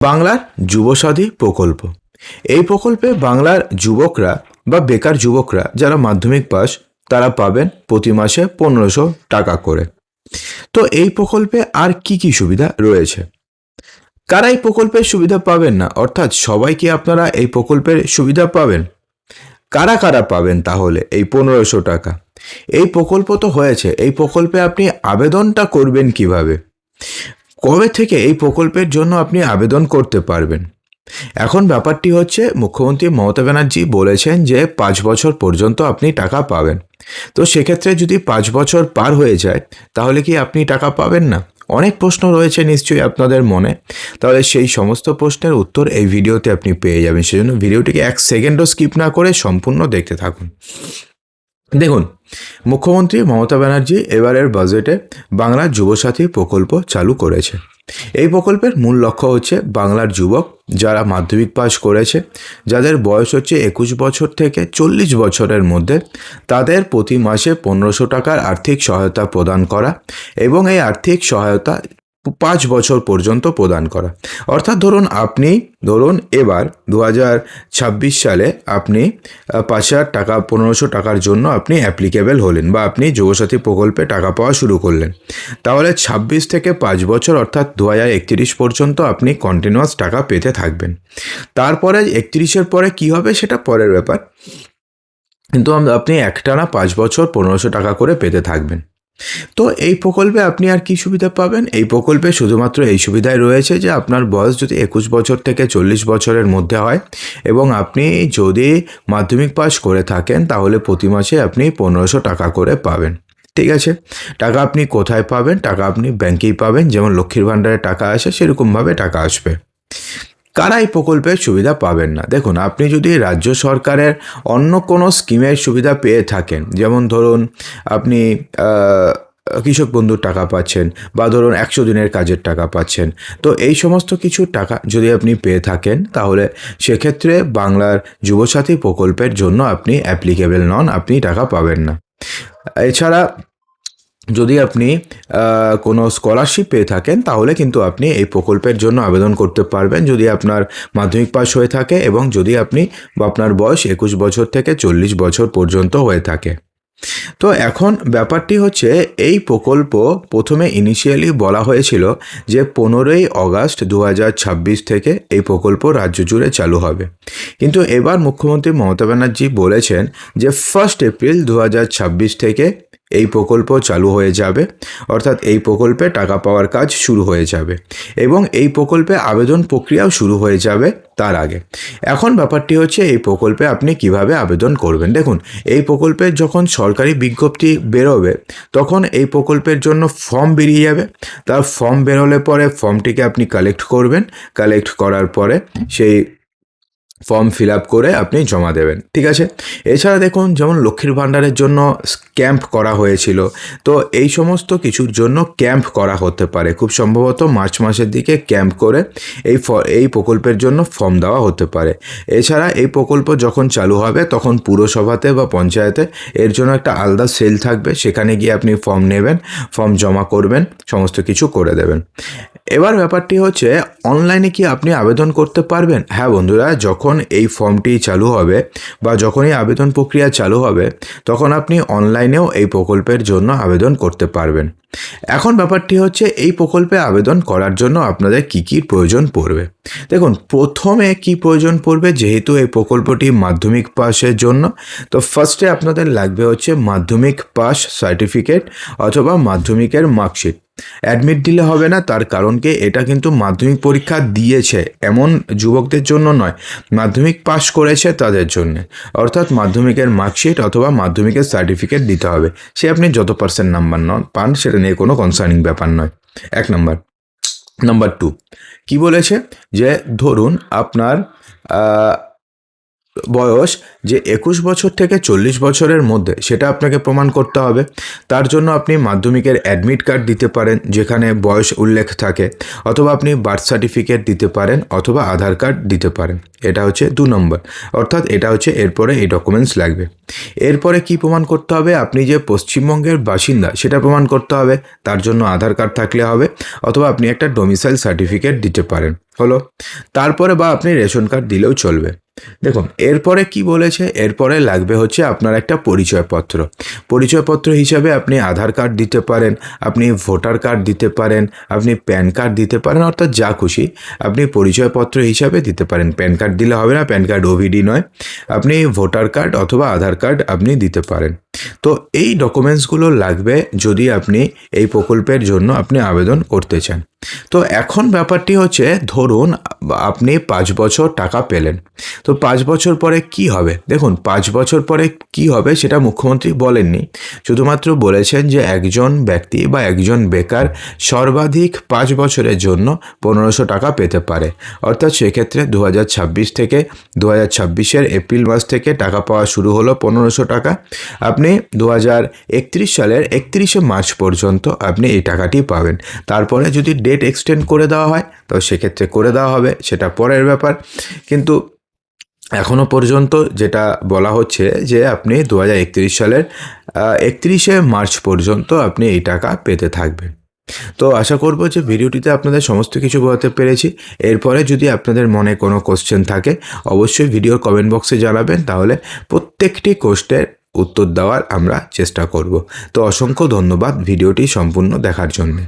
বাংলার যুবসাথী প্রকল্প। এই প্রকল্পে বাংলার যুবকরা বা বেকার যুবকরা যারা মাধ্যমিক পাস তারা পাবেন প্রতি মাসে 1500 টাকা করে। তো এই প্রকল্পে আর কি কি সুবিধা রয়েছে? কারা এই প্রকল্পের সুবিধা পাবেন না, অর্থাৎ সবাই কি আপনারা এই প্রকল্পের সুবিধা পাবেন? কারা কারা পাবেন তাহলে এই 1500 টাকা? এই প্রকল্প তো হয়েছে, এই প্রকল্পে আপনি আবেদনটা করবেন কিভাবে? কবে থেকে এই প্রকল্পের জন্য আপনি আবেদন করতে পারবেন? এখন ব্যাপারটি হচ্ছে, মুখ্যমন্ত্রী মমতা ব্যানার্জি বলেছেন যে 5 বছর পর্যন্ত আপনি টাকা পাবেন। তো সেক্ষেত্রে যদি 5 বছর পার হয়ে যায় তাহলে কি আপনি টাকা পাবেন না? অনেক প্রশ্ন রয়েছে নিশ্চয়ই আপনাদের মনে। তাহলে সেই সমস্ত প্রশ্নের উত্তর এই ভিডিওতে আপনি পেয়ে যাবেন। সেজন্য ভিডিওটিকে 1 সেকেন্ডও স্কিপ না করে সম্পূর্ণ দেখতে থাকুন। দেখুন, মুখ্যমন্ত্রী মমতা ব্যানার্জি এবারের বাজেটে বাংলার যুবসাথী প্রকল্প চালু করেছে। এই প্রকল্পের মূল লক্ষ্য হচ্ছে বাংলার যুবক যারা মাধ্যমিক পাস করেছে, যাদের বয়স হচ্ছে 21 বছর থেকে 40 বছরের মধ্যে, তাদের প্রতি মাসে 1500 টাকার আর্থিক সহায়তা প্রদান করা এবং এই আর্থিক সহায়তা 5 বছর পর্যন্ত প্রদান করা। অর্থাৎ ধরুন এবার 2026 সালে আপনি 5,000 টাকা 1500 টাকার জন্য আপনি অ্যাপ্লিকেবল হলেন বা আপনি যুবসাথী প্রকল্পে টাকা পাওয়া শুরু করলেন। তাহলে 26 থেকে 5 বছর অর্থাৎ 2031 পর্যন্ত আপনি কন্টিনিউয়াস টাকা পেতে থাকবেন। তারপরে 31-এর পরে কী হবে সেটা পরের ব্যাপার, কিন্তু আপনি একটানা 5 বছর 1500 টাকা করে পেতে থাকবেন। তো এই প্রকল্পে আপনি আর কি সুবিধা পাবেন? এই প্রকল্পে শুধুমাত্র এই সুবিধাই রয়েছে যে আপনার বয়স যদি 21 বছর থেকে 40 বছরের মধ্যে হয় এবং আপনি যদি মাধ্যমিক পাস করে থাকেন তাহলে প্রতি মাসে আপনি 1500 টাকা করে পাবেন। ঠিক আছে, টাকা আপনি কোথায় পাবেন? টাকা আপনি ব্যাংকেই পাবেন, যেমন লক্ষ্মীর ভাণ্ডারে টাকা আসে সেরকমভাবে টাকা আসবে। কারা এই প্রকল্পের সুবিধা পাবেন না? দেখুন, আপনি যদি রাজ্য সরকারের অন্য কোনো স্কিমের সুবিধা পেয়ে থাকেন, যেমন ধরুন আপনি কৃষক বন্ধুর টাকা পাচ্ছেন বা ধরুন 100 দিনের কাজের টাকা পাচ্ছেন, তো এই সমস্ত কিছু টাকা যদি আপনি পেয়ে থাকেন তাহলে সেক্ষেত্রে বাংলার যুবসাথী প্রকল্পের জন্য আপনি অ্যাপ্লিকেবল নন, আপনি টাকা পাবেন না। এছাড়া যদি আপনি কোনো স্কলারশিপ পেয়ে থাকেন তাহলে কিন্তু আপনি এই প্রকল্পের জন্য আবেদন করতে পারবেন, যদি আপনার মাধ্যমিক পাস হয়ে থাকে এবং যদি আপনার বয়স 21 বছর থেকে 40 বছর পর্যন্ত হয়ে থাকে। তো এখন ব্যাপারটি হচ্ছে, এই প্রকল্প প্রথমে ইনিশিয়ালি বলা হয়েছিল যে 15ই আগস্ট 2026 থেকে এই প্রকল্প রাজ্য জুড়ে চালু হবে, কিন্তু এবার মুখ্যমন্ত্রী মমতা ব্যানার্জি বলেছেন যে 1 এপ্রিল 2026 থেকে এই প্রকল্প চালু হয়ে যাবে, অর্থাৎ এই প্রকল্পে টাকা পাওয়ার কাজ শুরু হয়ে যাবে এবং এই প্রকল্পে আবেদন প্রক্রিয়াও শুরু হয়ে যাবে তার আগে। এখন ব্যাপারটি হচ্ছে, এই প্রকল্পে আপনি কিভাবে আবেদন করবেন। দেখুন, এই প্রকল্পের যখন সরকারি বিজ্ঞপ্তি বেরোবে তখন এই প্রকল্পের জন্য ফর্ম বেরিয়ে যাবে। তার ফর্ম বেরোলে পরে ফর্মটিকে আপনি কালেক্ট করবেন, কালেক্ট করার পরে সেই ফর্ম ফিল আপ করে আপনি জমা দেবেন। ঠিক আছে, এছাড়া দেখুন, যেমন লক্ষ্মীর ভাণ্ডারের জন্য ক্যাম্প করা হয়েছিল, তো এই সমস্ত কিছুর জন্য ক্যাম্প করা হতে পারে, খুব সম্ভবত মার্চ মাসের দিকে ক্যাম্প করে এই প্রকল্পের জন্য ফর্ম দেওয়া হতে পারে। এছাড়া এই প্রকল্প যখন চালু হবে তখন পুরসভাতে বা পঞ্চায়েতে এর জন্য একটা আলাদা সেল থাকবে, সেখানে গিয়ে আপনি ফর্ম নেবেন, ফর্ম জমা করবেন, সমস্ত কিছু করে দেবেন। এবার ব্যাপারটি হচ্ছে, অনলাইনে কি আপনি আবেদন করতে পারবেন? হ্যাঁ বন্ধুরা, যখন এই ফর্মটি চালু হবে বা যখনই আবেদন প্রক্রিয়া চালু হবে তখন আপনি অনলাইনেও এই প্রকল্পের জন্য আবেদন করতে পারবেন। এখন ব্যাপারটি হচ্ছে, এই প্রকল্পে আবেদন করার জন্য আপনাদের কি কি প্রয়োজন পড়বে। দেখুন, প্রথমে কি প্রয়োজন পড়বে, যেহেতু এই প্রকল্পটি মাধ্যমিক পাসের জন্য, তো ফার্স্টে আপনাদের লাগবে হচ্ছে মাধ্যমিক পাস সার্টিফিকেট অথবা মাধ্যমিকের মার্কশিট। অ্যাডমিট দিলে হবে না, তার কারণ কি, এটা কিন্তু মাধ্যমিক পরীক্ষা দিয়েছে এমন যুবকদের জন্য নয়, মাধ্যমিক পাস করেছে তাদের জন্য। অর্থাৎ মাধ্যমিকের মার্কশিট অথবা মাধ্যমিকের সার্টিফিকেট দিতে হবে, সে আপনি যত % নাম্বার পান সেটা নিয়ে কোনো কনসার্নিং ব্যাপার নয়। 1 নম্বর। নাম্বার 2 কি বলেছে, যে ধরুন আপনার বয়স যে 21 বছর থেকে 40 বছরের মধ্যে, সেটা আপনাকে প্রমাণ করতে হবে। তার জন্য আপনি মাধ্যমিকের অ্যাডমিট কার্ড দিতে পারেন যেখানে বয়স উল্লেখ থাকে, অথবা আপনি বার্থ সার্টিফিকেট দিতে পারেন, অথবা আধার কার্ড দিতে পারেন। এটা হচ্ছে 2 নম্বর, অর্থাৎ এটা হচ্ছে এরপরে এই ডকুমেন্টস লাগবে। এরপরে কি প্রমাণ করতে হবে? আপনি যে পশ্চিমবঙ্গের বাসিন্দা সেটা প্রমাণ করতে হবে, তার জন্য আধার কার্ড থাকলে হবে, অথবা আপনি একটা ডোমিসাইল সার্টিফিকেট দিতে পারেন, হলো। তারপরে বা আপনি রেশন কার্ড দিলেও চলবে। দেখুন এরপরে কি বলেছে, এরপরে লাগবে হচ্ছে আপনার একটা পরিচয়পত্র। পরিচয়পত্র হিসাবে আপনি আধার কার্ড দিতে পারেন, আপনি ভোটার কার্ড দিতে পারেন, আপনি প্যান কার্ড দিতে পারেন, অর্থাৎ যা খুশি আপনি পরিচয়পত্র হিসাবে দিতে পারেন। প্যান কার্ড দিলে হবে না, প্যান কার্ড ওভিডি নয়। আপনি ভোটার কার্ড অথবা আধার কার্ড আপনি দিতে পারেন। তো এই ডকুমেন্টসগুলো লাগবে যদি আপনি এই প্রকল্পের জন্য আপনি আবেদন করতে চান। তো এখন ব্যাপারটি হচ্ছে, ধরুন আপনি 5 বছর টাকা পেলেন, তো 5 বছর পরে কি হবে? দেখুন 5 বছর পরে কি হবে সেটা মুখ্যমন্ত্রী বলেননি, শুধুমাত্র বলেছেন যে একজন ব্যক্তি বা একজন বেকার সর্বাধিক 5 বছরের জন্য 1500 টাকা পেতে পারে। অর্থাৎ সেক্ষেত্রে 2026 থেকে 2026-এর এপ্রিল মাস থেকে টাকা পাওয়া শুরু হলো 1500 টাকা। আপনি 2031 সালের 31শে মার্চ পর্যন্ত আপনি এই টাকাটি পাবেন। তারপরে যদি ডেট এক্সটেন্ড করে দেওয়া হয় তো সেক্ষেত্রে করে দেওয়া হবে, সেটা পরের ব্যাপার। কিন্তু এখনও পর্যন্ত যেটা বলা হচ্ছে যে আপনি 2031 সালের 31শে মার্চ পর্যন্ত আপনি এই টাকা পেতে থাকবেন। তো আশা করব যে ভিডিওটিতে আপনাদের সমস্ত কিছু বোঝাতে পেরেছি। এরপরে যদি আপনাদের মনে কোনো কোশ্চেন থাকে অবশ্যই ভিডিওর কমেন্ট বক্সে জানাবেন, তাহলে প্রত্যেকটি কোশ্চেনের উত্তর দেওয়ার আমরা চেষ্টা করব। তো অসংখ্য ধন্যবাদ ভিডিওটি সম্পূর্ণ দেখার জন্য।